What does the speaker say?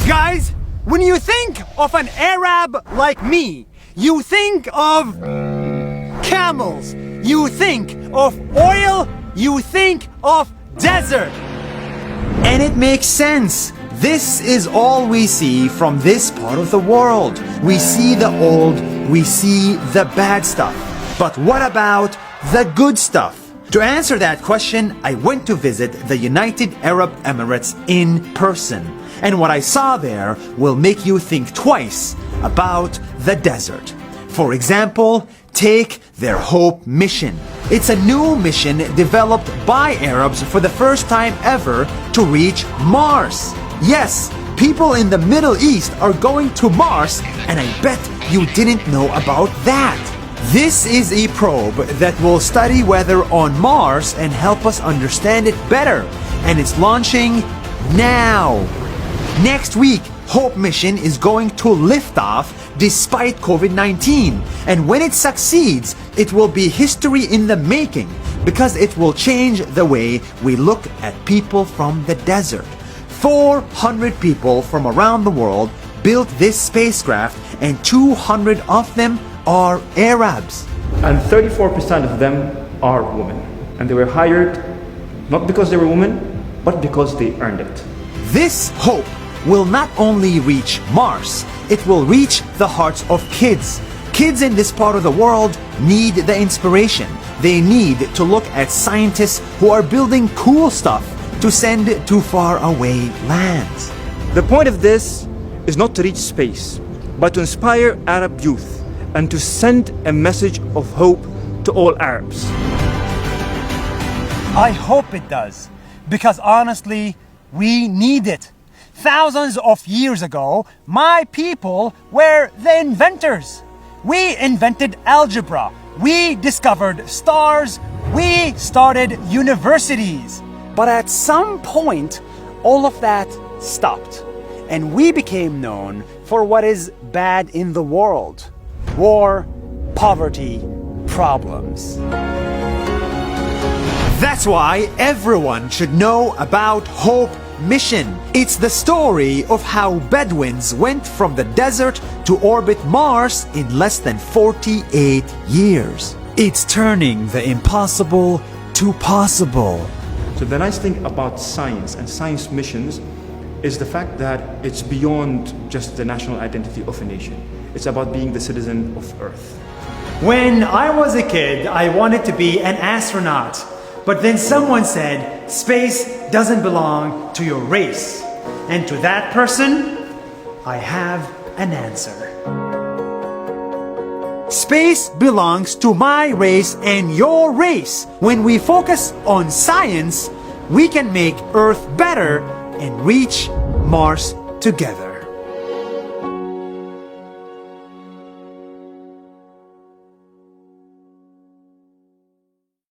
Guys, when you think of an Arab like me, you think of camels, you think of oil, you think of desert. And it makes sense. This is all we see from this part of the world. We see the old, we see the bad stuff. But what about the good stuff? To answer that question, I went to visit the United Arab Emirates in person. And what I saw there will make you think twice about the desert. For example, take their Hope mission. It's a new mission developed by Arabs for the first time ever to reach Mars. Yes, people in the Middle East are going to Mars, and I bet you didn't know about that. This is a probe that will study weather on Mars and help us understand it better. And it's launching now. Next week, Hope mission is going to lift off despite COVID-19. And when it succeeds, it will be history in the making because it will change the way we look at people from the desert. 400 people from around the world built this spacecraft, and 200 of them are Arabs. And 34% of them are women. And they were hired not because they were women, but because they earned it. This hope will not only reach Mars, it will reach the hearts of kids. Kids in this part of the world need the inspiration. They need to look at scientists who are building cool stuff to send to faraway lands. The point of this is not to reach space, but to inspire Arab youth and to send a message of hope to all Arabs. I hope it does, because honestly, we need it. Thousands of years ago, my people were the inventors. We invented algebra. We discovered stars. We started universities. But at some point, all of that stopped. And we became known for what is bad in the world: war, poverty, problems. That's why everyone should know about Hope Mission. It's the story of how Bedouins went from the desert to orbit Mars in less than 48 years. It's turning the impossible to possible. So the nice thing about science and science missions is the fact that it's beyond just the national identity of a nation. It's about being the citizen of Earth. When I was a kid, I wanted to be an astronaut. But then someone said, space doesn't belong to your race. And to that person, I have an answer. Space belongs to my race and your race. When we focus on science, we can make Earth better and reach Mars together.